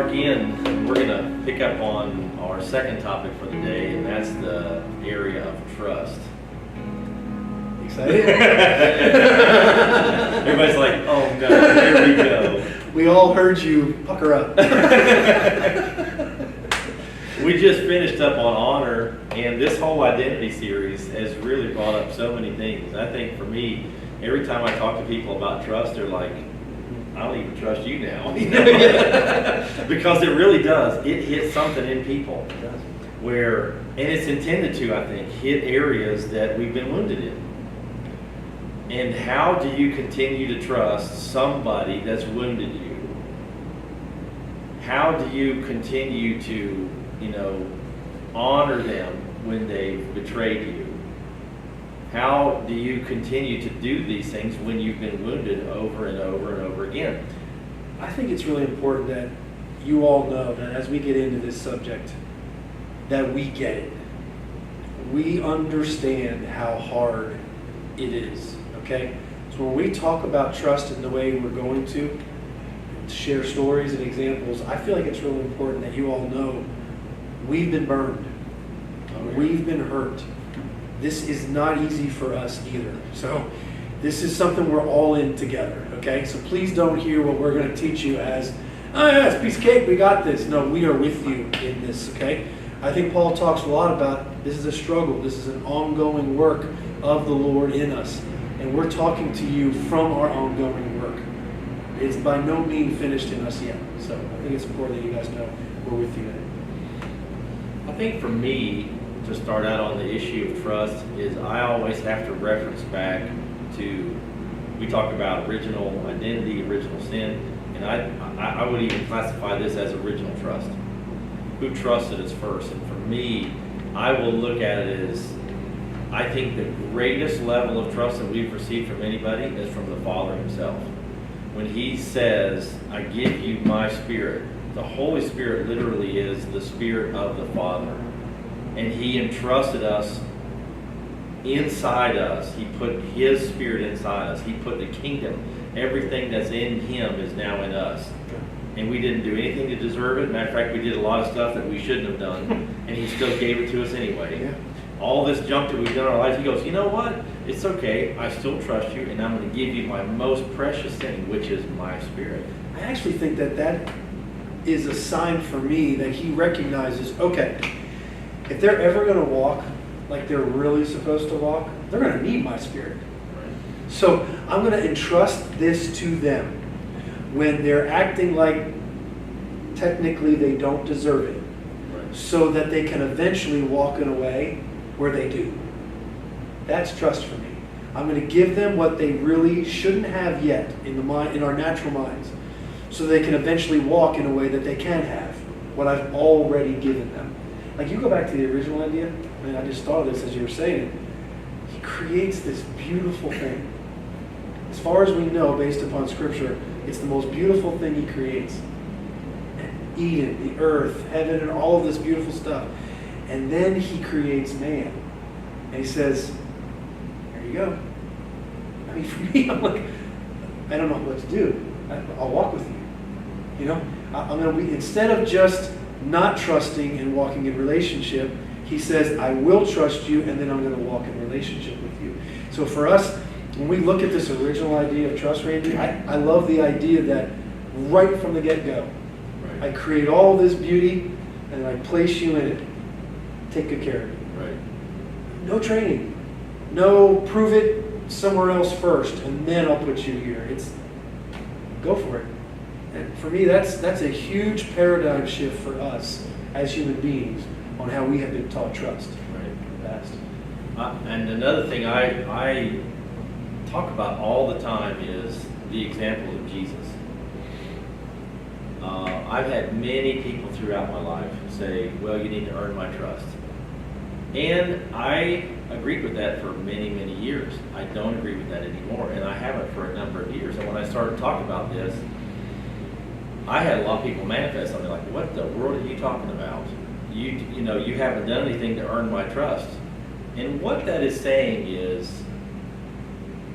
mark in, we're going to pick up on our second topic for the day, and that's the area of trust. Excited? Everybody's like, oh no, here we go. We all heard you pucker up. We just finished up on honor, and this whole identity series has really brought up so many things. I think for me, every time I talk to people about trust, they're like, I don't even trust you now. Because it really does. It hits something in people. It does. Where, and it's intended to, I think, hit areas that we've been wounded in. And how do you continue to trust somebody that's wounded you? How do you continue to, honor them when they've betrayed you? How do you continue to do these things when you've been wounded over and over and over again? I think it's really important that you all know that as we get into this subject, that we get it. We understand how hard it is, okay? So when we talk about trust in the way we're going to share stories and examples, I feel like it's really important that you all know we've been burned. We've been hurt. This is not easy for us either. So this is something we're all in together, okay? So please don't hear what we're going to teach you as, oh yeah, it's a piece of cake, we got this. No, we are with you in this, okay? I think Paul talks a lot about this is a struggle. This is an ongoing work of the Lord in us. And we're talking to you from our ongoing work. It's by no means finished in us yet. So I think it's important that you guys know we're with you in it. I think for me, to start out on the issue of trust, is I always have to reference back to, we talk about original identity, original sin, and I would even classify this as original trust. Who trusted us first? And for me, I will look at it as, I think the greatest level of trust that we've received from anybody is from the Father himself. When he says, I give you my Spirit, the Holy Spirit literally is the Spirit of the Father. And he entrusted us inside us. He put his Spirit inside us. He put the kingdom. Everything that's in him is now in us. And we didn't do anything to deserve it. Matter of fact, we did a lot of stuff that we shouldn't have done. And he still gave it to us anyway. Yeah. All this junk that we've done in our lives, he goes, you know what? It's okay. I still trust you, and I'm going to give you my most precious thing, which is my Spirit. I actually think that is a sign for me that he recognizes, okay, if they're ever going to walk like they're really supposed to walk, they're going to need my Spirit. Right. So I'm going to entrust this to them when they're acting like technically they don't deserve it, Right. so that they can eventually walk in a way where they do. That's trust for me. I'm going to give them what they really shouldn't have yet in our natural minds, so they can eventually walk in a way that they can have what I've already given them. Like, you go back to the original idea, and I just thought of this as you were saying it. He creates this beautiful thing. As far as we know, based upon Scripture, it's the most beautiful thing he creates. Eden, the earth, heaven, and all of this beautiful stuff. And then he creates man. And he says, here you go. I mean, for me, I'm like, I don't know what to do. I'll walk with you. I'm going to be, instead of just not trusting and walking in relationship, he says, I will trust you, and then I'm going to walk in relationship with you. So for us, when we look at this original idea of trust, Randy, I love the idea that right from the get-go, Right. I create all this beauty, and I place you in it. Take good care of it. Right. No training. No prove it somewhere else first, and then I'll put you here. It's go for it. And for me, that's a huge paradigm shift for us as human beings on how we have been taught trust in the past. And another thing I talk about all the time is the example of Jesus. I've had many people throughout my life say, well, you need to earn my trust. And I agreed with that for many, many years. I don't agree with that anymore, and I haven't for a number of years. And when I started talking about this, I had a lot of people manifest on me like, what the world are you talking about? You haven't done anything to earn my trust. And what that is saying is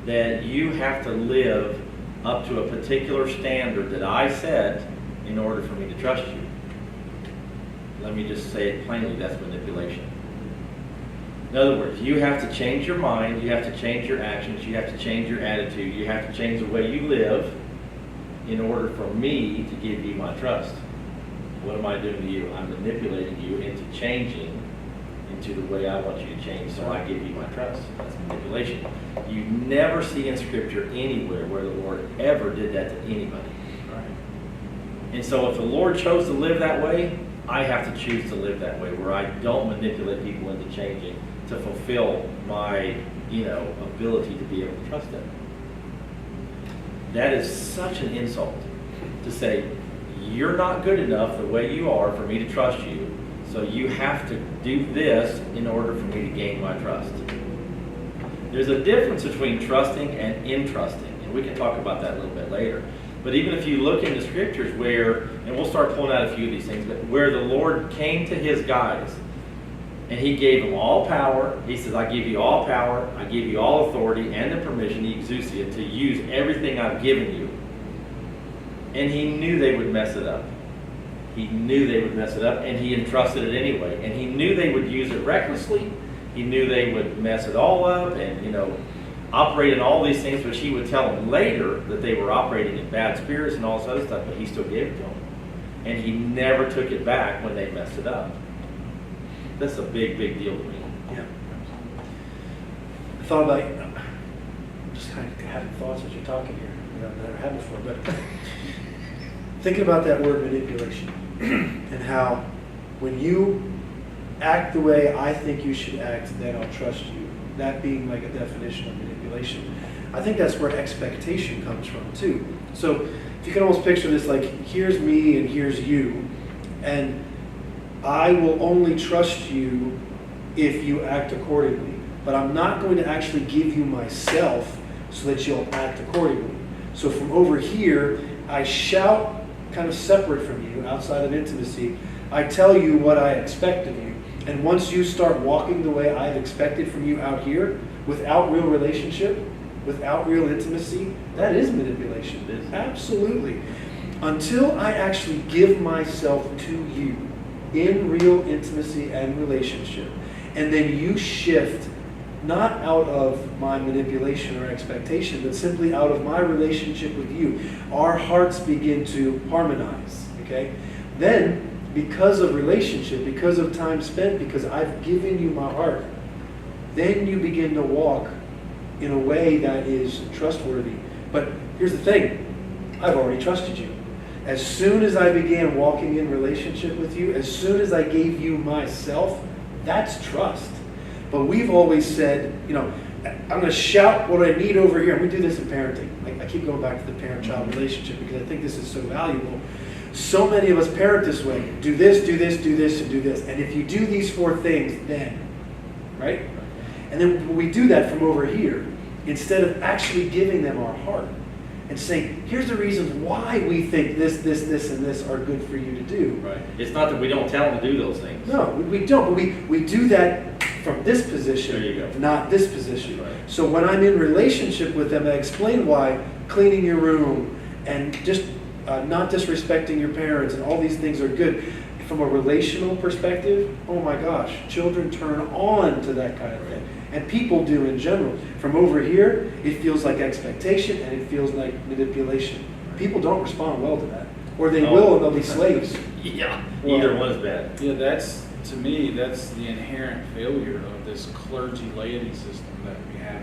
that you have to live up to a particular standard that I set in order for me to trust you. Let me just say it plainly, that's manipulation. In other words, you have to change your mind, you have to change your actions, you have to change your attitude, you have to change the way you live in order for me to give you my trust. What am I doing to you? I'm manipulating you into changing into the way I want you to change, so I give you my trust. That's manipulation. You never see in Scripture anywhere where the Lord ever did that to anybody. Right. And so if the Lord chose to live that way, I have to choose to live that way, where I don't manipulate people into changing to fulfill my, ability to be able to trust them. That is such an insult to say, you're not good enough the way you are for me to trust you, so you have to do this in order for me to gain my trust. There's a difference between trusting and entrusting, and we can talk about that a little bit later. But even if you look into Scriptures where, and we'll start pulling out a few of these things, but where the Lord came to his guys and he gave them all power. He says, I give you all power, I give you all authority and the permission, the exousia, to use everything I've given you. And he knew they would mess it up. He knew they would mess it up, and he entrusted it anyway. And he knew they would use it recklessly. He knew they would mess it all up and, operate in all these things, which he would tell them later that they were operating in bad spirits and all this other stuff, but he still gave it to them. And he never took it back when they messed it up. That's a big, big deal to me. Yeah. I thought about, just kind of having thoughts as you're talking here. I've never had before, but thinking about that word manipulation and how when you act the way I think you should act, then I'll trust you. That being like a definition of manipulation. I think that's where expectation comes from too. So if you can almost picture this like, here's me and here's you, and I will only trust you if you act accordingly. But I'm not going to actually give you myself so that you'll act accordingly. So from over here, I shout kind of separate from you, outside of intimacy. I tell you what I expect of you. And once you start walking the way I've expected from you out here, without real relationship, without real intimacy, that is manipulation. Absolutely. Until I actually give myself to you in real intimacy and relationship, and then you shift not out of my manipulation or expectation, but simply out of my relationship with you, our hearts begin to harmonize, okay? Then, because of relationship, because of time spent, because I've given you my heart, then you begin to walk in a way that is trustworthy. But here's the thing, I've already trusted you. As soon as I began walking in relationship with you, as soon as I gave you myself, that's trust. But we've always said, I'm going to shout what I need over here. And we do this in parenting. I keep going back to the parent-child relationship because I think this is so valuable. So many of us parent this way. Do this, do this, do this, and do this. And if you do these 4 things, then, right? And then when we do that from over here, instead of actually giving them our heart and saying, here's the reasons why we think this, and this are good for you to do. Right. It's not that we don't tell them to do those things. No, we don't. But we do that from this position, there you go. not this position. Right. So when I'm in relationship with them, I explain why cleaning your room and just not disrespecting your parents and all these things are good. From a relational perspective, oh my gosh, children turn on to that kind of thing. And people do in general. From over here, it feels like expectation and it feels like manipulation. People don't respond well to that. Or they will and they'll be slaves. Yeah, either one is bad. Yeah, to me, that's the inherent failure of this clergy laity system that we have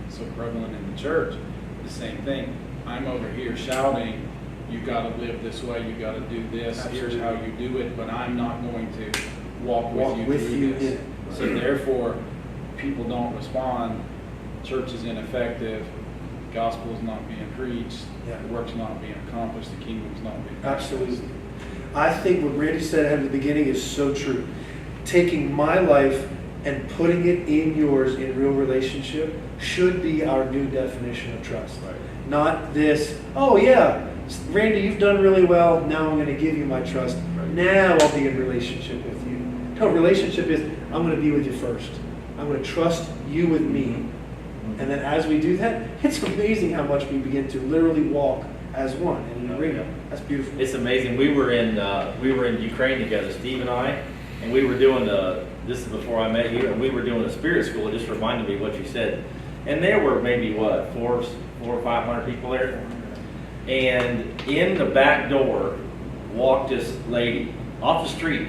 so prevalent in the church. The same thing. I'm over here shouting, you got to live this way, you got to do this, Absolutely. Here's how you do it, but I'm not going to walk with you through this. in. So therefore, people don't respond, church is ineffective, gospel is not being preached, Yeah. the work's not being accomplished, the kingdom's not being Absolutely. I think what Randy said at the beginning is so true. Taking my life and putting it in yours in real relationship should be our new definition of trust. Right. Not this, oh yeah, Randy, you've done really well, now I'm going to give you my trust. Right. Now I'll be in relationship with you. No, relationship is, I'm going to be with you first. I'm going to trust you with me. And then as we do that, it's amazing how much we begin to literally walk as one in an Oh, agreement. yeah. That's beautiful. It's amazing. We were in Ukraine together, Steve and I, and we were doing this is before I met you, and we were doing a spirit school. It just reminded me what you said. And there were maybe what, 400 or 500 people there. And in the back door walked this lady off the street.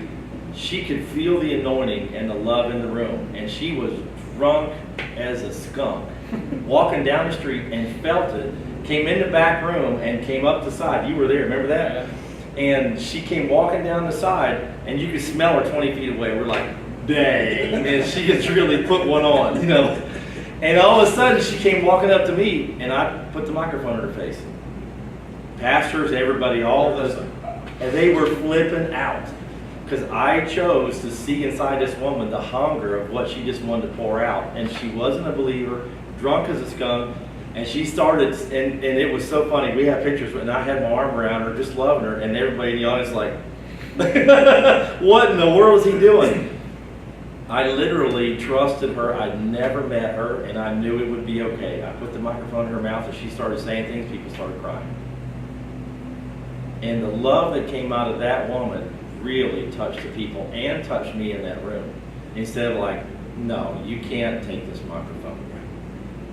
She could feel the anointing and the love in the room, and she was drunk as a skunk, walking down the street and felt it. Came in the back room and came up the side. You were there, remember that? Yeah. And she came walking down the side, and you could smell her 20 feet away. We're like, dang, and she has really put one on, you know. And all of a sudden, she came walking up to me, and I put the microphone in her face. Pastors, everybody, all this, and they were flipping out. Because I chose to see inside this woman the hunger of what she just wanted to pour out. And she wasn't a believer, drunk as a skunk. And she started, and it was so funny. We have pictures, and I had my arm around her, just loving her. And everybody in the audience like, what in the world is he doing? I literally trusted her. I'd never met her, and I knew it would be okay. I put the microphone in her mouth, and she started saying things. People started crying. And the love that came out of that woman really touched the people and touched me in that room. Instead of like, no, you can't take this microphone.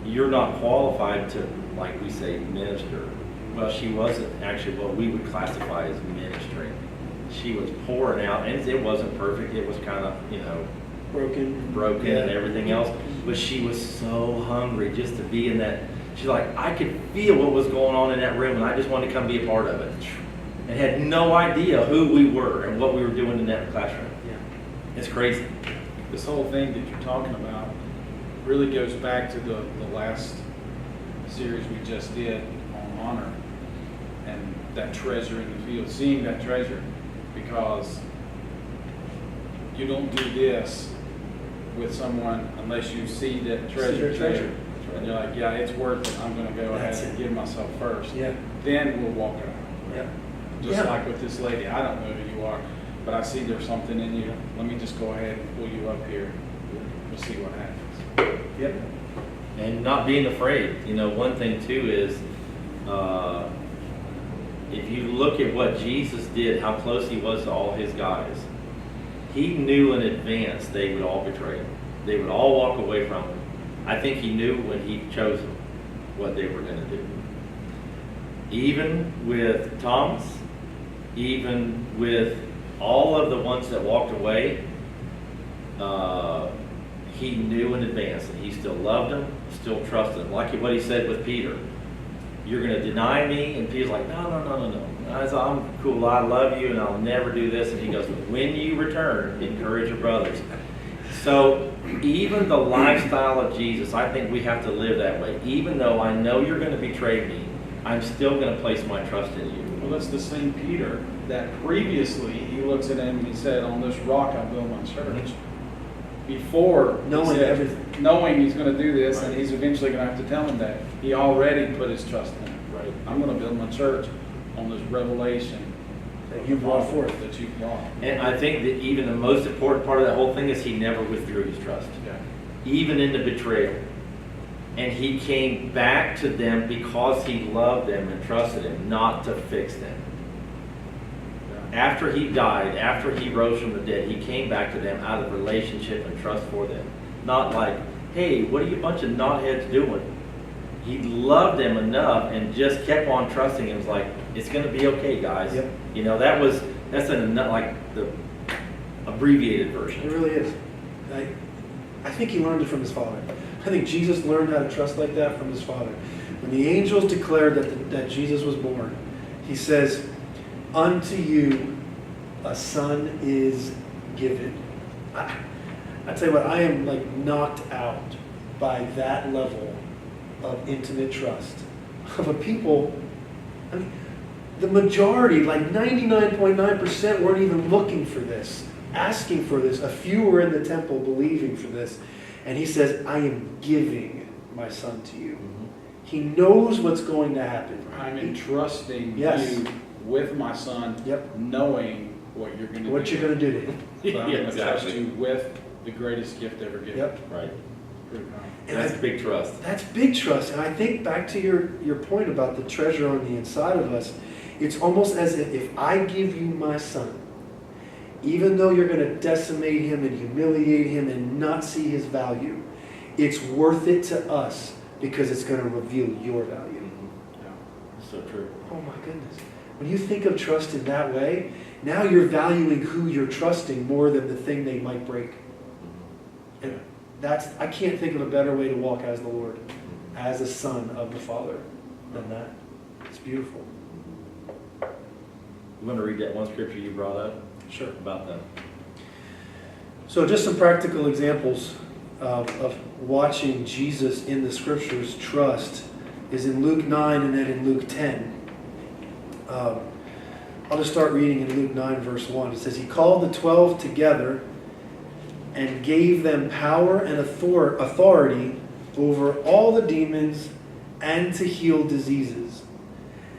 You're not qualified to, like we say, minister. Well, she wasn't actually what we would classify as ministering. She was pouring out, and it wasn't perfect. It was kind of, you know, broken and everything else. But she was so hungry just to be in that. She's like, I could feel what was going on in that room, and I just wanted to come be a part of it. And had no idea who we were and what we were doing in that classroom. Yeah. It's crazy. This whole thing that you're talking about really goes back to the last series we just did on honor and that treasure in the field, seeing that treasure, because you don't do this with someone unless you see that treasure. And you're like, yeah, it's worth it. I'm going to go ahead and give myself first. Yeah. Then we'll walk it out. Yeah. Just like with this lady, I don't know who you are, but I see there's something in you. Let me just go ahead and pull you up here. We'll see what happens. Yep. And not being afraid. You know, one thing too is, if you look at what Jesus did, how close he was to all his guys, he knew in advance they would all betray him. They would all walk away from him. I think he knew when he chose them what they were going to do. Even with Thomas, even with all of the ones that walked away, he knew in advance that he still loved them, still trusted them. Like what he said with Peter, you're going to deny me? And Peter's like, no. I'm cool, I love you, and I'll never do this. And he goes, when you return, encourage your brothers. So even the lifestyle of Jesus, I think we have to live that way. Even though I know you're going to betray me, I'm still going to place my trust in you. Well, that's the same Peter that previously he looks at him and he said, on this rock I'll build my church. Before Knowing said, everything. Knowing he's going to do this, Right. and he's eventually going to have to tell him that. He already put his trust in him. Right. I'm going to build my church on this revelation That you brought forth. that you brought. And I think that even the most important part of that whole thing is he never withdrew his trust. Yeah. Even in the betrayal. And he came back to them because he loved them and trusted him, not to fix them. After he died, after he rose from the dead, he came back to them out of relationship and trust for them. Not like, hey, what are you bunch of knotheads doing? He loved them enough and just kept on trusting him. It was like, it's going to be okay, guys. Yep. You know, that's like the abbreviated version. It really is. I think he learned it from his father. I think Jesus learned how to trust like that from his father. When the angels declared that Jesus was born, he says, unto you a son is given. I tell you what, I am like knocked out by that level of intimate trust of a people. I mean, the majority, like 99.9%, weren't even looking for this, asking for this. A few were in the temple believing for this. And he says, I am giving my son to you. Mm-hmm. He knows what's going to happen. I'm entrusting Yes. you with my son, Yep. knowing what you're going to do. What you're going to do to him. But I'm going to trust Exactly. you with the greatest gift ever given. Yep. Right. Pretty powerful. And That's big trust. That's big trust. And I think back to your point about the treasure on the inside of us, it's almost as if I give you my son, even though you're going to decimate him and humiliate him and not see his value, it's worth it to us because it's going to reveal your value. Yeah. So true. Oh my goodness. When you think of trust in that way, now you're valuing who you're trusting more than the thing they might break. And I can't think of a better way to walk as the Lord, as a son of the Father, than that. It's beautiful. You want to read that one scripture you brought up? Sure. About them. So just some practical examples of watching Jesus in the scriptures trust is in Luke 9 and then in Luke 10. I'll just start reading in Luke 9 verse 1. It says, He called the 12 together and gave them power and authority over all the demons and to heal diseases.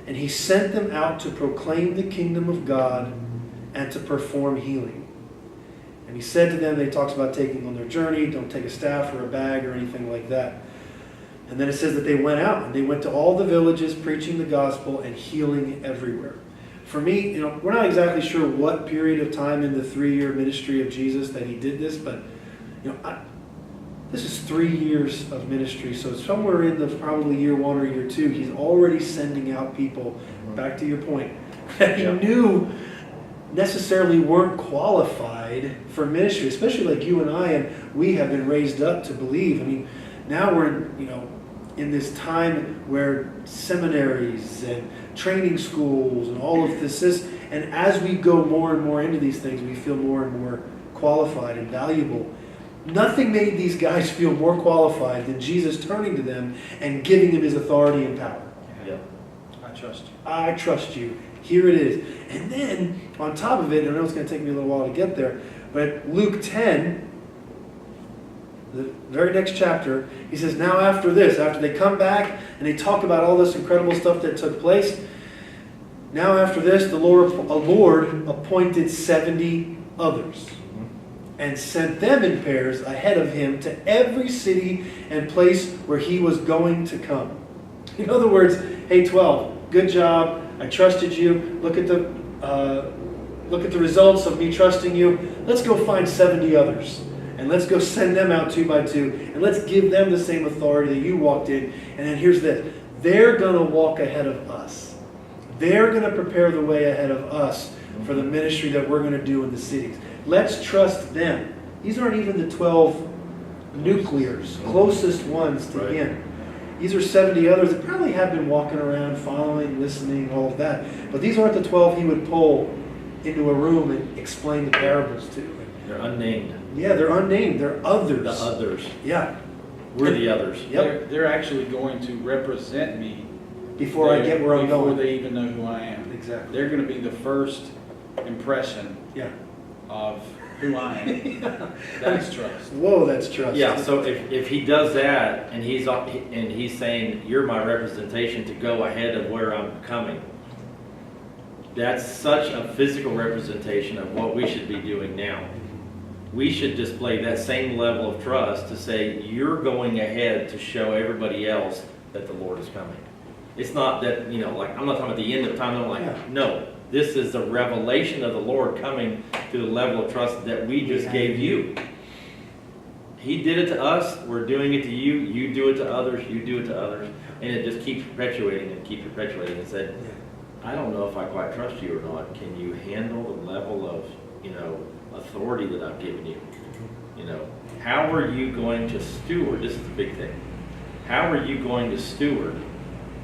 And He sent them out to proclaim the kingdom of God and to perform healing. And He said to them, He talks about taking on their journey, don't take a staff or a bag or anything like that. And then it says that they went out and they went to all the villages preaching the gospel and healing everywhere. For me, we're not exactly sure what period of time in the 3-year ministry of Jesus that He did this, but this is 3 years of ministry, so somewhere in the probably year 1 or year 2, He's already sending out people, back to your point, that He knew necessarily weren't qualified for ministry, especially like you and I, and we have been raised up to believe. I mean, now we're, in this time where seminaries and training schools and all of this is, and as we go more and more into these things, we feel more and more qualified and valuable. Nothing made these guys feel more qualified than Jesus turning to them and giving them His authority and power. Yeah. I trust you. I trust you. Here it is. And then, on top of it, I know it's going to take me a little while to get there, but Luke 10, the very next chapter, He says, now after this, after they come back and they talk about all this incredible stuff that took place, now after this, the Lord appointed 70 others and sent them in pairs ahead of Him to every city and place where He was going to come. In other words, hey 12, good job. I trusted you. Look at the results of me trusting you. Let's go find 70 others. And let's go send them out 2 by 2. And let's give them the same authority that you walked in. And then here's this. They're going to walk ahead of us. They're going to prepare the way ahead of us for the ministry that we're going to do in the cities. Let's trust them. These aren't even the 12 nuclears, closest ones to Him. These are 70 others that probably have been walking around, following, listening, all of that. But these aren't the 12 He would pull into a room and explain the parables to. They're unnamed. Yeah, they're unnamed. They're others. The others. Yeah. We're the others. Yep. They're actually going to represent me Before I get where I'm before going. they even know who I am. Exactly. They're going to be the first impression Yeah. of who I am. That's trust. Whoa, that's trust. Yeah, so if He does that and he's saying, you're my representation to go ahead of where I'm coming, that's such a physical representation of what we should be doing now. We should display that same level of trust to say, you're going ahead to show everybody else that the Lord is coming. It's not that, I'm not talking about the end of time. I'm like, no, this is the revelation of the Lord coming to the level of trust that we just gave you. He did it to us. We're doing it to you. You do it to others. You do it to others. And it just keeps perpetuating and said, I don't know if I quite trust you or not. Can you handle the level of, authority that I've given you? How are you going to steward? This is the big thing. How are you going to steward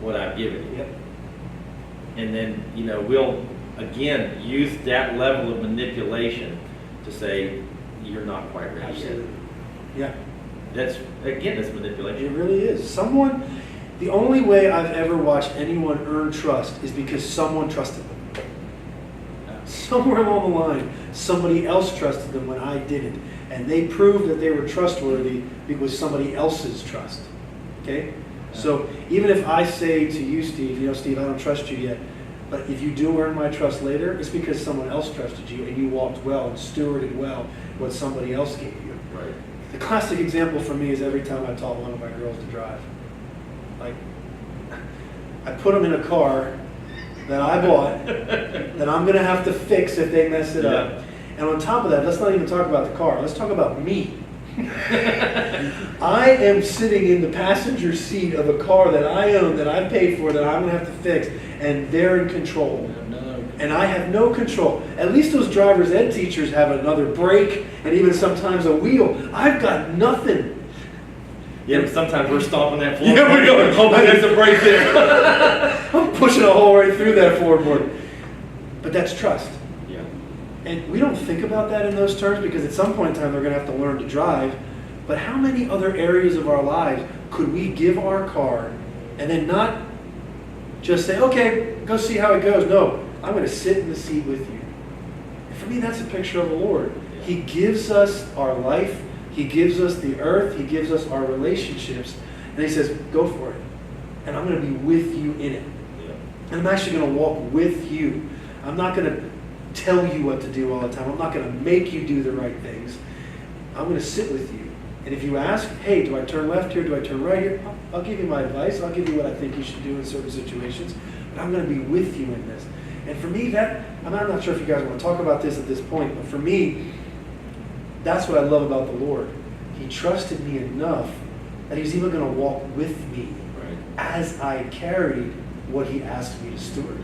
what I've given you? Yep. And then, we'll, again, use that level of manipulation to say, you're not quite ready Absolutely. yet. Yeah. That's manipulation. It really is. The only way I've ever watched anyone earn trust is because someone trusted them. Somewhere along the line, somebody else trusted them when I didn't. And they proved that they were trustworthy because somebody else's trust. Okay? So even if I say to you, Steve, Steve, I don't trust you yet, but if you do earn my trust later, it's because someone else trusted you and you walked well and stewarded well what somebody else gave you. Right. The classic example for me is every time I taught one of my girls to drive. Like, I put them in a car that I bought that I'm going to have to fix if they mess it up. And on top of that, let's not even talk about the car. Let's talk about me. I am sitting in the passenger seat of a car that I own, that I paid for, that I'm going to have to fix, and they're in control. And I have no control. At least those driver's ed teachers have another brake and even sometimes a wheel. I've got nothing. Yeah, but sometimes we're stomping that floor. Yeah, we're going, hoping there's a break there. I'm pushing a hole right through that floorboard. But that's trust. Yeah. And we don't think about that in those terms because at some point in time they're going to have to learn to drive. But how many other areas of our lives could we give our car and then not just say, okay, go see how it goes? No, I'm going to sit in the seat with you. And for me, that's a picture of the Lord. Yeah. He gives us our life. He gives us the earth. He gives us our relationships. And he says, go for it. And I'm going to be with you in it. Yeah. And I'm actually going to walk with you. I'm not going to tell you what to do all the time. I'm not going to make you do the right things. I'm going to sit with you. And if you ask, hey, do I turn left here? Do I turn right here? I'll give you my advice. I'll give you what I think you should do in certain situations. But I'm going to be with you in this. And for me, I'm not sure if you guys want to talk about this at this point, but for me, that's what I love about the Lord. He trusted me enough that he's even going to walk with me as I carried what he asked me to steward.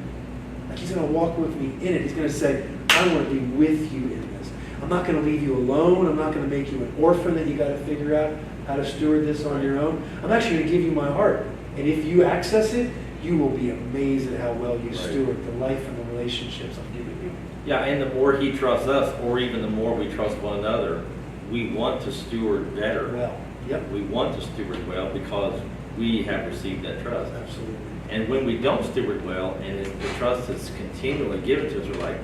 Like he's going to walk with me in it. He's going to say, I want to be with you in this. I'm not going to leave you alone. I'm not going to make you an orphan that you got to figure out how to steward this on your own. I'm actually going to give you my heart. And if you access it, you will be amazed at how well you steward the life and the relationships I'm giving you. Yeah, and the more he trusts us, or even the more we trust one another, we want to steward better. Well, yep. We want to steward well because we have received that trust. Absolutely. And when we don't steward well, and the trust is continually given to us, we're like,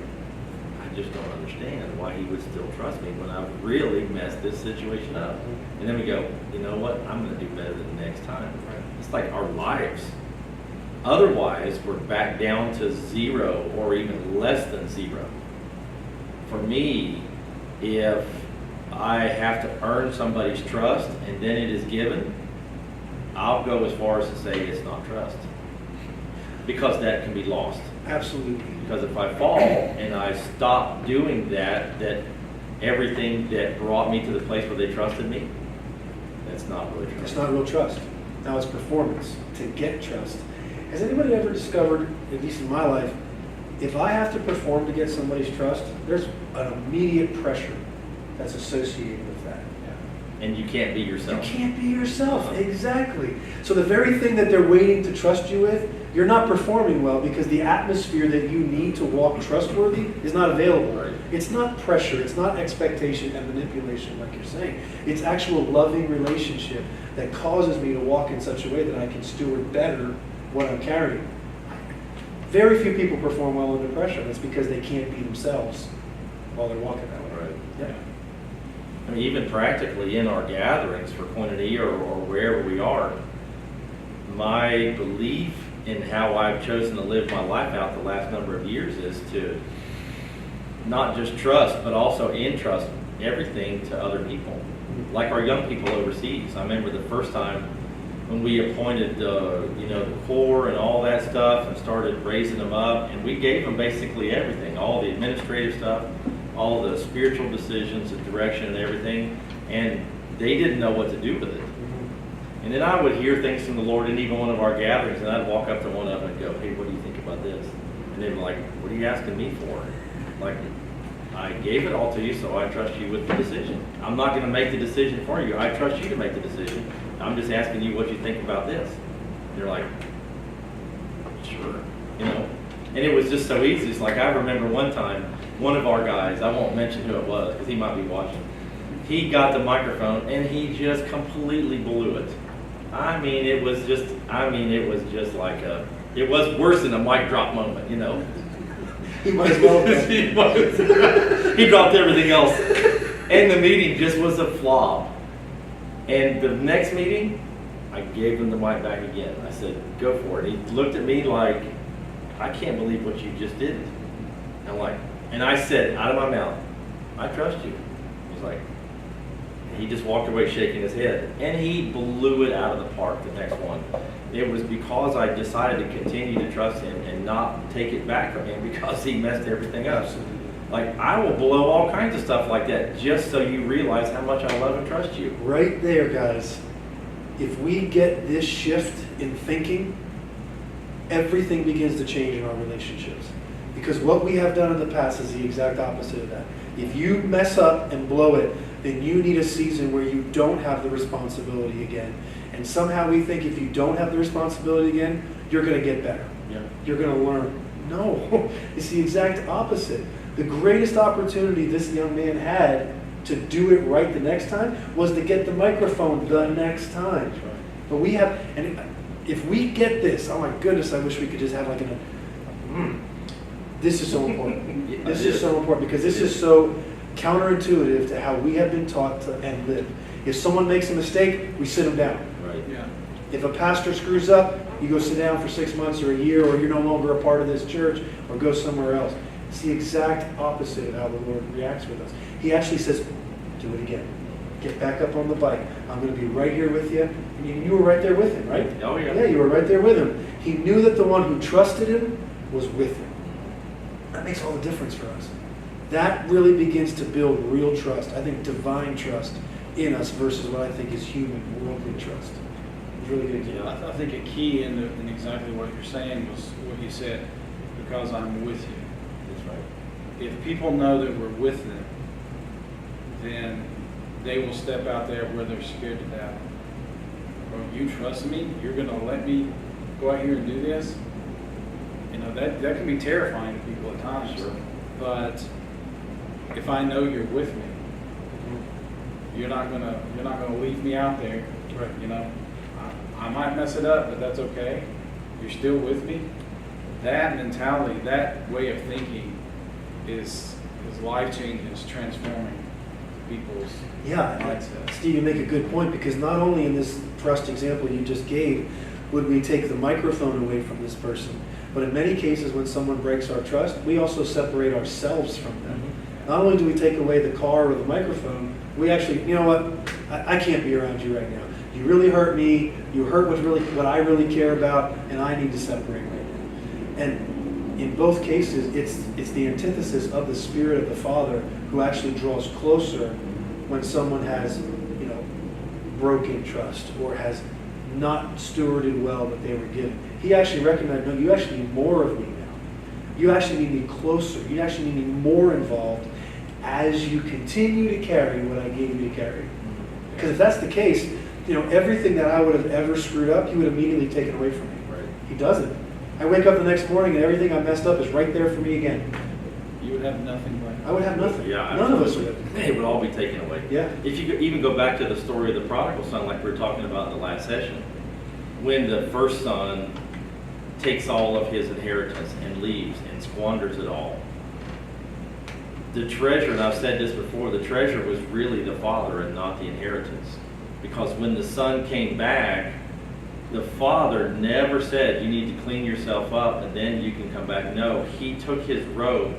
I just don't understand why he would still trust me when I've really messed this situation up. And then we go, you know what? I'm going to do better the next time. Right. It's like our lives. Otherwise, we're back down to zero or even less than zero. For me, if I have to earn somebody's trust and then it is given, I'll go as far as to say it's not trust. Because that can be lost. Absolutely. Because if I fall and I stop doing that everything that brought me to the place where they trusted me, that's not really trust. It's not real trust. Now it's performance to get trust. Has anybody ever discovered, at least in my life, if I have to perform to get somebody's trust, there's an immediate pressure that's associated with that. And you can't be yourself. You can't be yourself, exactly. So the very thing that they're waiting to trust you with, you're not performing well because the atmosphere that you need to walk trustworthy is not available. Right. It's not pressure, it's not expectation and manipulation like you're saying. It's actual loving relationship that causes me to walk in such a way that I can steward better what I'm carrying. Very few people perform well under pressure. That's because they can't be themselves while they're walking that way. Right. Yeah. I mean, even practically in our gatherings for Koinonia or wherever we are, my belief in how I've chosen to live my life out the last number of years is to not just trust, but also entrust everything to other people. Like our young people overseas. I remember the first time when we appointed the core and all that stuff and started raising them up, and we gave them basically everything, all the administrative stuff, all the spiritual decisions, the direction and everything, and they didn't know what to do with it. And then I would hear things from the Lord in even one of our gatherings, and I'd walk up to one of them and go, hey, what do you think about this? And they were like, what are you asking me for? Like, I gave it all to you, so I trust you with the decision. I'm not going to make the decision for you. I trust you to make the decision. I'm just asking you what you think about this. And they're like, sure. And it was just so easy. It's like I remember one time, one of our guys, I won't mention who it was because he might be watching, he got the microphone and he just completely blew it. It was just like it was worse than a mic drop moment, He might as well have. He dropped everything else. And the meeting just was a flop. And the next meeting, I gave him the mic back again. I said, go for it. He looked at me like, I can't believe what you just did. And I said out of my mouth, I trust you. He's like, he just walked away shaking his head. And he blew it out of the park the next one. It was because I decided to continue to trust him and not take it back from him because he messed everything up. Like, I will blow all kinds of stuff like that just so you realize how much I love and trust you. Right there, guys. If we get this shift in thinking, everything begins to change in our relationships. Because what we have done in the past is the exact opposite of that. If you mess up and blow it, then you need a season where you don't have the responsibility again. And somehow we think if you don't have the responsibility again, you're going to get better. Yeah. You're going to learn. No, it's the exact opposite. The greatest opportunity this young man had to do it right the next time was to get the microphone the next time. That's right. But we have, and if we get this, oh my goodness, I wish we could just have like this is so important. Yeah, This it is so important because this is so counterintuitive to how we have been taught to and live. If someone makes a mistake, we sit them down. Right. Yeah. If a pastor screws up, you go sit down for 6 months or a year, or you're no longer a part of this church, or go somewhere else. It's the exact opposite of how the Lord reacts with us. He actually says, do it again. Get back up on the bike. I'm going to be right here with you. And you were right there with him, right? Oh, yeah. Yeah, you were right there with him. He knew that the one who trusted him was with him. That makes all the difference for us. That really begins to build real trust. I think divine trust in us versus what I think is human, worldly trust. It's really good. I think a key in exactly what you're saying was what you said, because I'm with you. That's right. If people know that we're with them, then they will step out there where they're scared to death. Oh, you trust me? You're going to let me go out here and do this? You know, that can be terrifying to people at times. Sure. But if I know you're with me, you're not gonna leave me out there. Right. You know, I might mess it up, but that's okay. You're still with me. That mentality, that way of thinking, is life changing. It's transforming people's Yeah, mindset. Steve, you make a good point because not only in this trust example you just gave would we take the microphone away from this person, but in many cases when someone breaks our trust, we also separate ourselves from them. Mm-hmm. Not only do we take away the car or the microphone, we actually, you know what, I can't be around you right now. You really hurt me, you hurt what I really care about, and I need to separate right now. And in both cases, it's the antithesis of the Spirit of the Father who actually draws closer when someone has, broken trust or has not stewarded well what they were given. He actually recognized, no, you actually need more of me now. You actually need me closer. You actually need me more involved as you continue to carry what I gave you to carry. Because if that's the case, everything that I would have ever screwed up, he would immediately take it away from me. Right. He doesn't. I wake up the next morning and everything I messed up is right there for me again. You would have nothing like I would have nothing. Yeah, None of us absolutely. would. It would all be taken away. Yeah. If you could even go back to the story of the prodigal son, like we were talking about in the last session, when the first son takes all of his inheritance and leaves and squanders it all, the treasure, and I've said this before, the treasure was really the father and not the inheritance. Because when the son came back, the father never said, you need to clean yourself up and then you can come back. No, he took his robe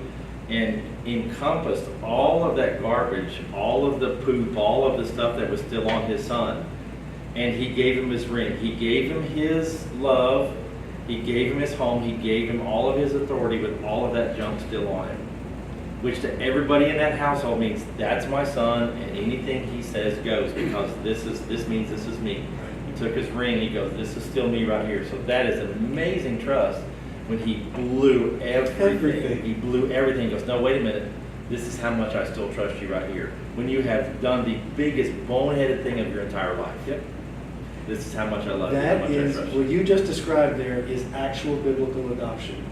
and encompassed all of that garbage, all of the poop, all of the stuff that was still on his son. And he gave him his ring. He gave him his love. He gave him his home. He gave him all of his authority with all of that junk still on him. Which to everybody in that household means that's my son and anything he says goes because this means this is me. He took his ring, he goes, this is still me right here. So that is amazing trust when he blew everything. He blew everything. He goes, no, wait a minute. This is how much I still trust you right here. When you have done the biggest boneheaded thing of your entire life. Yep. This is how much I love you, how That much is, I trust what you. you just described there is actual biblical adoption.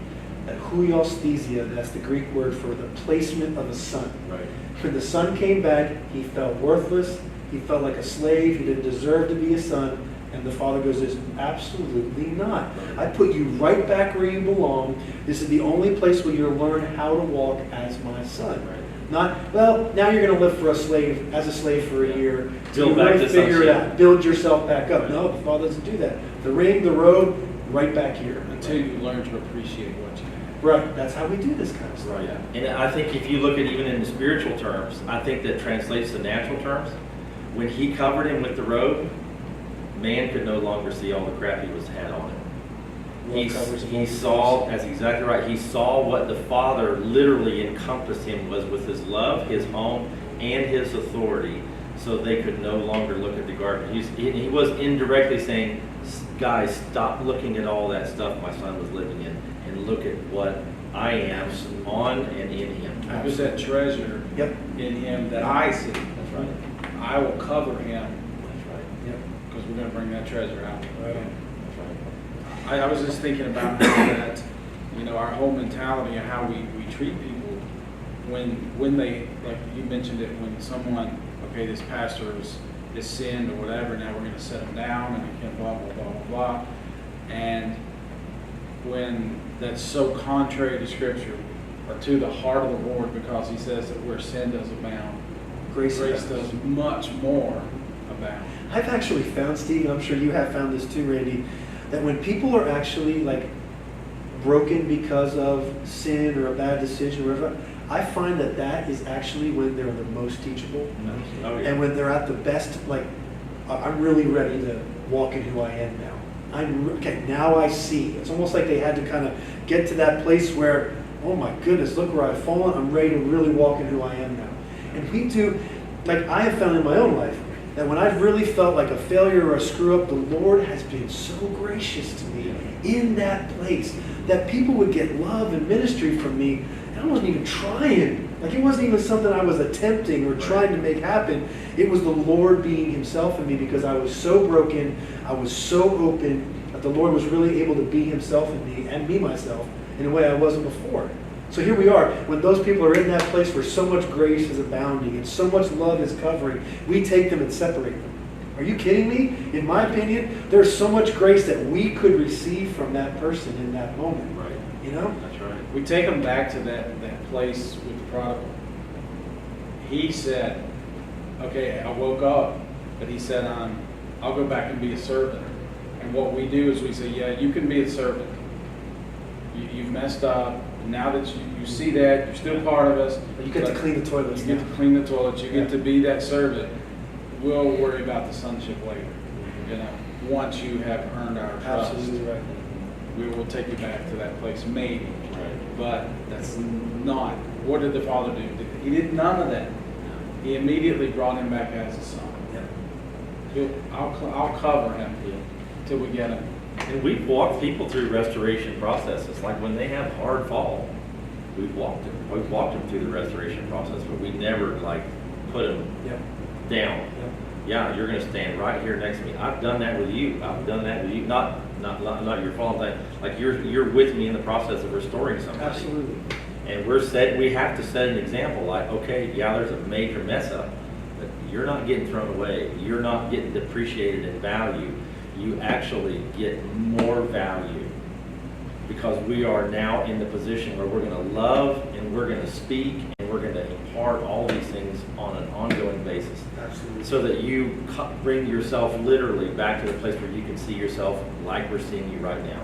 That huiosthesia, that's the Greek word for the placement of a son. Right. When the son came back, he felt worthless, he felt like a slave, he didn't deserve to be a son, and the father goes, absolutely not. I put you right back where you belong. This is the only place where you'll learn how to walk as my son. Right. Not, well, now you're going to live as a slave for a year. Build You back really to figure it sonship. out. Build yourself back up. Right. No, the father doesn't do that. The ring, the robe, right back here. until you learn to appreciate what you have. Right. That's how we do this kind of stuff. Right. And I think if you look at even in the spiritual terms, I think that translates to natural terms. when he covered him with the robe, man could no longer see all the crap he had on him. He saw, that's exactly right, he saw what the Father literally encompassed him was with his love, his home, and his authority, so they could no longer look at the garden. He was indirectly saying, guys, stop looking at all that stuff my son was living in, and look at what I am on and in him. I was that treasure in him that I see. That's right. I will cover him. That's right. Yep. Because we're going to bring that treasure out. Right. That's right. I was just thinking about that, our whole mentality of how we treat people when they, like you mentioned it, when someone, okay, this pastor is sinned or whatever, now we're going to set him down and he can't blah, blah, blah, blah, blah. And when that's so contrary to Scripture or to the heart of the Lord, because he says that where sin does abound, grace does much more abound. I've actually found, Steve, and I'm sure you have found this too, Randy, that when people are actually like broken because of sin or a bad decision or whatever, I find that is actually when they're the most teachable. Oh, yeah. And when they're at the best, like, I'm really ready to walk in who I am now. Okay, now I see. It's almost like they had to kind of get to that place where, oh my goodness, look where I've fallen. I'm ready to really walk in who I am now. And we do, like I have found in my own life, that when I've really felt like a failure or a screw up, the Lord has been so gracious to me in that place that people would get love and ministry from me, and I wasn't even trying. Like it wasn't even something I was attempting or trying to make happen. It was the Lord being himself in me because I was so broken, I was so open that the Lord was really able to be himself in me and me myself in a way I wasn't before. So here we are, when those people are in that place where so much grace is abounding and so much love is covering, we take them and separate them. Are you kidding me? In my opinion, there's so much grace that we could receive from that person in that moment. Right. You know? That's right. We take them back to that place with the prodigal. He said, okay, I woke up, but he said, I'll go back and be a servant. And what we do is we say, yeah, you can be a servant. You've messed up. Now that you see that, you're still part of us. You get to clean the toilets. You get to clean the toilets. You get to be that servant. We'll worry about the sonship later. Once you have earned our trust. Absolutely right. We will take you back to that place, maybe. Right. But that's not. What did the Father do? He did none of that. He immediately brought him back as a son. Yeah. I'll cover him till we get him. And we've walked people through restoration processes. Like when they have hard fall, we've walked them through the restoration process, but we never like put them down. Yep. Yeah, you're going to stand right here next to me. I've done that with you. I've done that with you. Not your fault. Like you're with me in the process of restoring somebody. Absolutely. And we have to set an example. Like, okay, yeah, there's a major mess up, but you're not getting thrown away. You're not getting depreciated in value. You actually get more value because we are now in the position where we're going to love and we're going to speak and we're going to impart all these things on an ongoing basis. Absolutely. So that you bring yourself literally back to the place where you can see yourself like we're seeing you right now.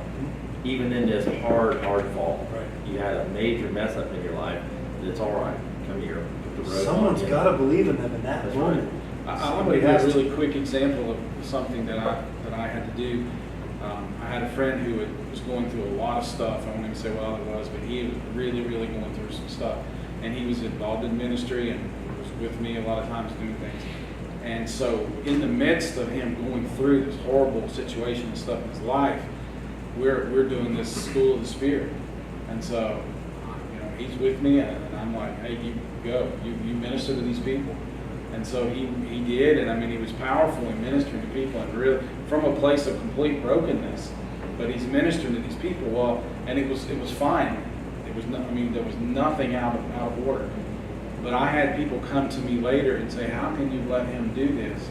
Even in this hard fall. Right. You had a major mess up in your life. It's all right. Come here. Put the robe Someone's on. got to believe in them in that That's moment. I'm going to give a really quick example of something that I had to do. I had a friend who was going through a lot of stuff. I won't even say what it was, but he was really, really going through some stuff. And he was involved in ministry and was with me a lot of times doing things. And so in the midst of him going through this horrible situation and stuff in his life, we're doing this school of the Spirit. And so, he's with me and I'm like, hey, you go. You minister to these people. And so he did, and he was powerful in ministering to people and really from a place of complete brokenness. But he's ministering to these people well, and it was fine. It was there was nothing out of order. But I had people come to me later and say, how can you let him do this?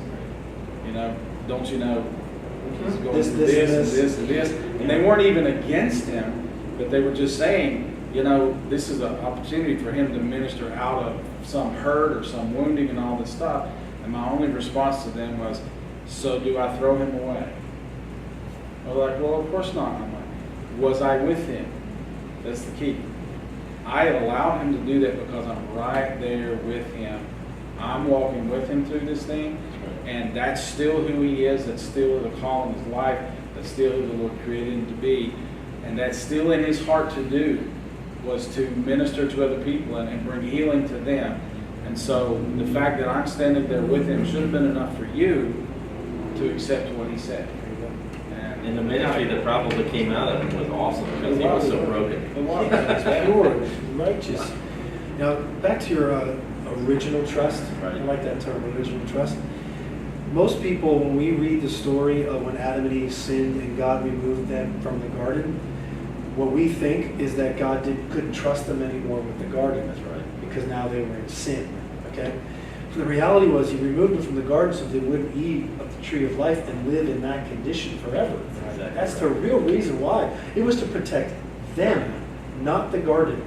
Don't you know he's going This, through this, this and and this and this? And they weren't even against him, but they were just saying, this is an opportunity for him to minister out of some hurt or some wounding and all this stuff. And my only response to them was, so do I throw him away? They're like, well, of course not. I'm like, was I with him? That's the key. I allowed him to do that because I'm right there with him. I'm walking with him through this thing. And that's still who he is, that's still the call in his life, that's still who the Lord created him to be. And that's still in his heart to do, was to minister to other people and bring healing to them. And so the fact that I'm standing there with him should have been enough for you to accept what he said. And the ministry that probably came out of him was awesome because he was so broken. Pure, righteous. Now, back to your original trust. Right. I like that term, original trust. Most people, when we read the story of when Adam and Eve sinned and God removed them from the garden, what we think is that God couldn't trust them anymore with the garden. That's right. Because now they were in sin. Okay? So the reality was he removed them from the garden so they wouldn't eat of the tree of life and live in that condition forever. Exactly. That's the real reason why. It was to protect them, not the garden.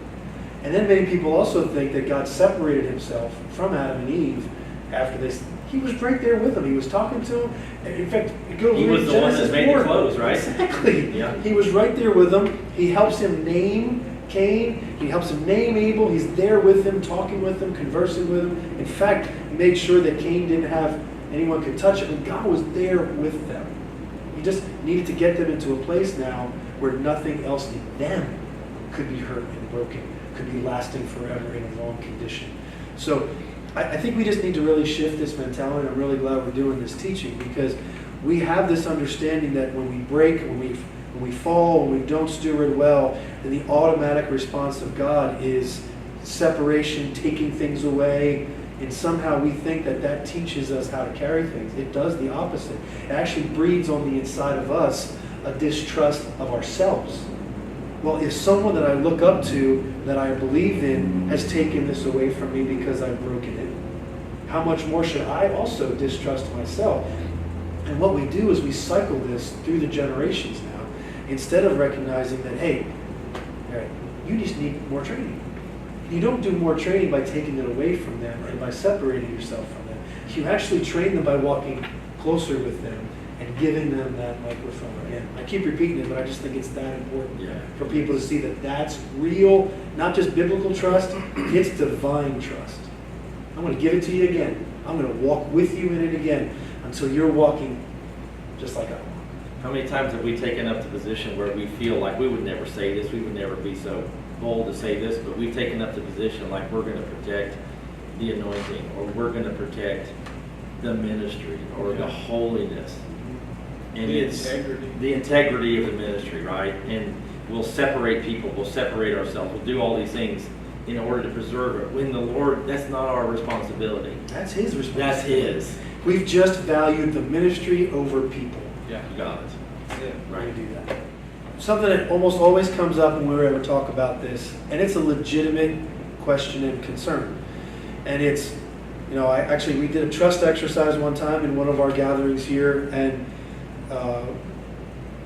And then many people also think that God separated himself from Adam and Eve after this. He was right there with them. He was talking to them. In fact, He was the one that made the clothes, right? Exactly. Yeah. He was right there with them. He helps him name Cain. He helps him name Abel. He's there with him, talking with him, conversing with him. In fact, he made sure that Cain didn't have anyone could touch him. And God was there with them. He just needed to get them into a place now where nothing else in them could be hurt and broken, could be lasting forever in a long condition. So I think we just need to really shift this mentality. I'm really glad we're doing this teaching because we have this understanding that when we break, when we fall, when we don't steward well, then the automatic response of God is separation, taking things away, and somehow we think that that teaches us how to carry things. It does the opposite. It actually breeds on the inside of us a distrust of ourselves. Well, if someone that I look up to, that I believe in, has taken this away from me because I've broken it, how much more should I also distrust myself? And what we do is we cycle this through the generations now, instead of recognizing that, hey, all right, you just need more training. You don't do more training by taking it away from them and by separating yourself from them. You actually train them by walking closer with them and giving them that microphone again. I keep repeating it, but I just think it's that important for people to see that that's real, not just biblical trust, it's divine trust. I'm going to give it to you again. I'm going to walk with you in it again until you're walking just like I walk. How many times have we taken up the position where we feel like we would never say this, we would never be so bold to say this, but we've taken up the position like we're going to protect the anointing, or we're going to protect the ministry, or the holiness. And it's the integrity of the ministry, right? And we'll separate people, we'll separate ourselves, we'll do all these things in order to preserve it. When the Lord, that's not our responsibility. That's his responsibility. That's his. We've just valued the ministry over people. Yeah, you got it. Yeah, Right. we do that. Something that almost always comes up when we ever talk about this, and it's a legitimate question and concern. And it's, we did a trust exercise one time in one of our gatherings here, and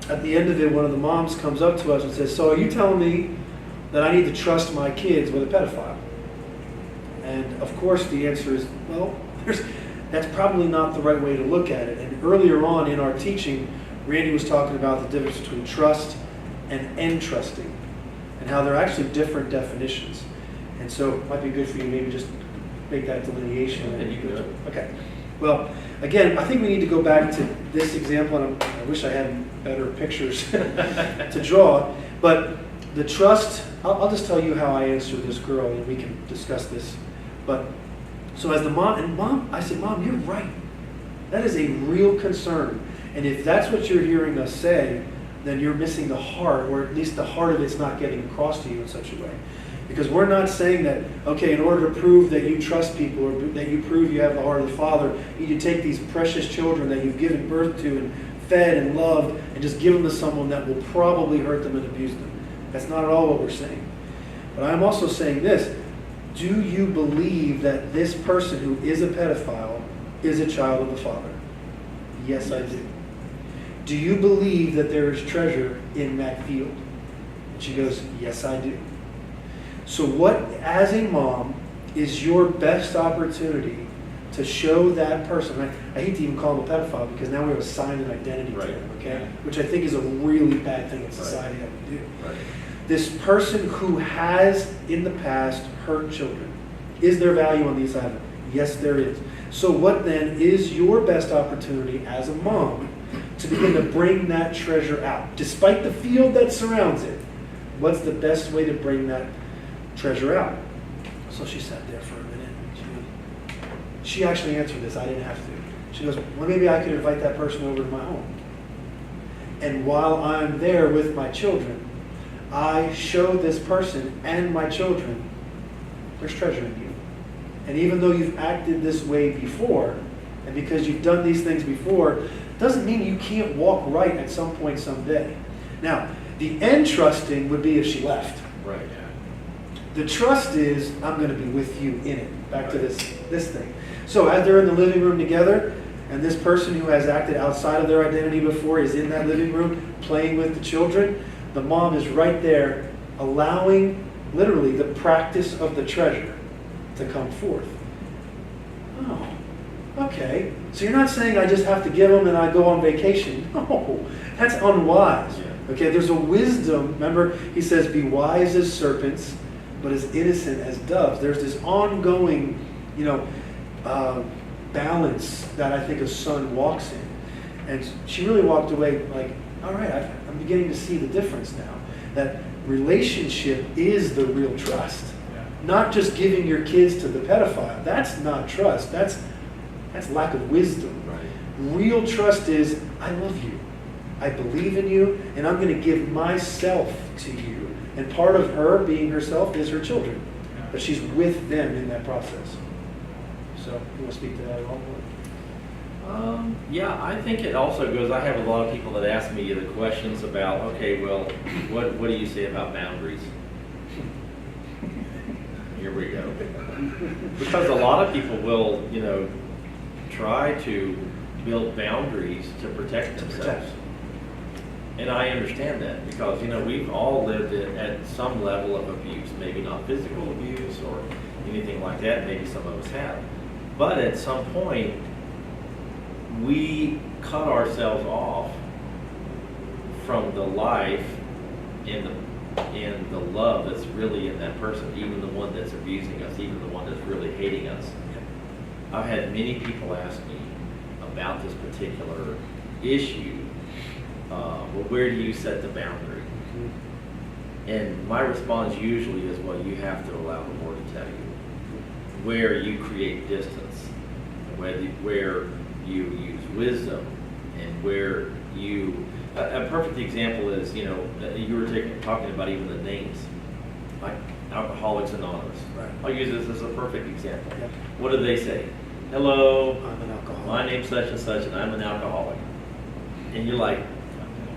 at the end of it, one of the moms comes up to us and says, "So are you telling me that I need to trust my kids with a pedophile?" And of course the answer is, well, that's probably not the right way to look at it. And earlier on in our teaching, Randy was talking about the difference between trust and entrusting, and how they're actually different definitions. And so it might be good for you maybe just make that delineation. Yeah, you can do it. Okay. Well, again, I think we need to go back to this example, and I wish I had better pictures to draw. But the trust, I'll just tell you how I answered this girl, and we can discuss this. But so as the mom, I said, "Mom, you're right. That is a real concern. And if that's what you're hearing us say, then you're missing the heart, or at least the heart of it's not getting across to you in such a way. Because we're not saying that, okay, in order to prove that you trust people, or that you prove you have the heart of the Father, you need to take these precious children that you've given birth to and fed and loved and just give them to someone that will probably hurt them and abuse them." That's not at all what we're saying. But I'm also saying this: do you believe that this person who is a pedophile is a child of the Father? Yes, I do. Do you believe that there is treasure in that field? And she goes, "Yes, I do." So what, as a mom, is your best opportunity to show that person? I hate to even call him a pedophile because now we have assigned an identity to him, okay? Which I think is a really bad thing in society that we do. Right. This person who has in the past hurt children, is there value on the inside of them? Yes, there is. So what then is your best opportunity as a mom to begin to bring that treasure out? Despite the field that surrounds it, what's the best way to bring that treasure out? So she sat there for a minute. She actually answered this. I didn't have to. She goes, well, maybe I could invite that person over to my home. And while I'm there with my children, I show this person and my children, there's treasure in you. And even though you've acted this way before, and because you've done these things before, doesn't mean you can't walk right at some point someday. Now, the end trusting would be if she left. Right. The trust is, I'm going to be with you in it. Back to this thing. So as they're in the living room together, and this person who has acted outside of their identity before is in that living room playing with the children, the mom is right there allowing, literally, the practice of the treasure to come forth. Oh, okay. So you're not saying I just have to give them and I go on vacation. No, that's unwise. Yeah. Okay, there's a wisdom. Remember, he says, be wise as serpents, but as innocent as doves. There's this ongoing, balance that I think a son walks in. And she really walked away like, all right, I'm beginning to see the difference now. That relationship is the real trust. Yeah. Not just giving your kids to the pedophile. That's not trust. That's lack of wisdom. Right. Real trust is, I love you. I believe in you, and I'm going to give myself to you. And part of her being herself is her children. Yeah. But she's with them in that process. So, you want to speak to that at all? Yeah, I think it also goes, I have a lot of people that ask me the questions about, okay, well, what do you say about boundaries? Here we go. Because a lot of people will, try to build boundaries to protect themselves. And I understand that because, we've all lived at some level of abuse, maybe not physical abuse or anything like that, maybe some of us have. But at some point, we cut ourselves off from the life and the love that's really in that person, even the one that's abusing us, even the one that's really hating us. I've had many people ask me about this particular issue. Well, where do you set the boundary? And my response usually is, well, you have to allow the Lord to tell you where you create distance, where you use wisdom, and where you. A perfect example is, you were talking about even the names, like Alcoholics Anonymous. Right. I'll use this as a perfect example. Yep. What do they say? Hello, I'm an alcoholic. my name's such and I'm an alcoholic. And you're like,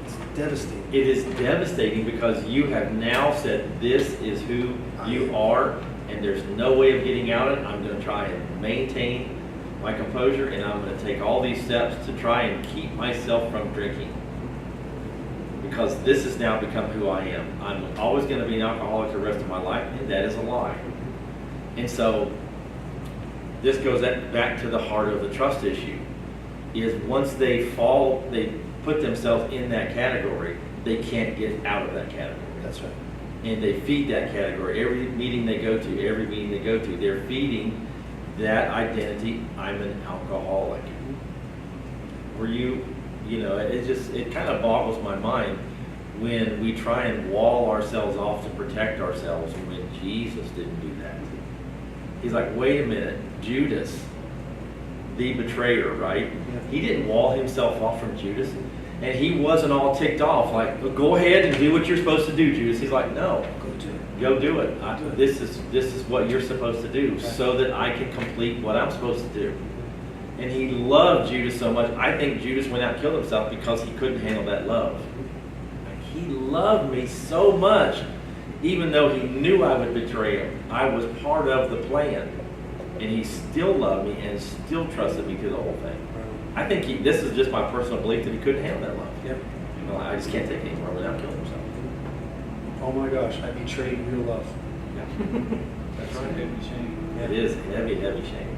It's devastating. it is devastating because you have now said this is who you are, and there's no way of getting out of it. I'm going to try and maintain my composure, and I'm going to take all these steps to try and keep myself from drinking. Because this has now become who I am. I'm always going to be an alcoholic the rest of my life, and that is a lie. And so this goes back to the heart of the trust issue, is once they put themselves in that category, they can't get out of that category. That's right. And they feed that category. Every meeting they go to, they're feeding that identity, I'm an alcoholic. It kind of boggles my mind when we try and wall ourselves off to protect ourselves when Jesus didn't do that. He's like, wait a minute, Judas, the betrayer, right? Yeah. He didn't wall himself off from Judas. And he wasn't all ticked off, like, go ahead and do what you're supposed to do, Judas. He's like, no, go do it. This is what you're supposed to do, so that I can complete what I'm supposed to do. And he loved Judas so much. I think Judas went out and killed himself because he couldn't handle that love. Like, he loved me so much, even though he knew I would betray him. I was part of the plan. And he still loved me and still trusted me through the whole thing. I think this is just my personal belief that he couldn't handle that love. Yep. I just can't take it anymore without killing himself. Oh my gosh, I betrayed real love. Yeah. That's That's a right. heavy shame. It is a heavy, heavy shame.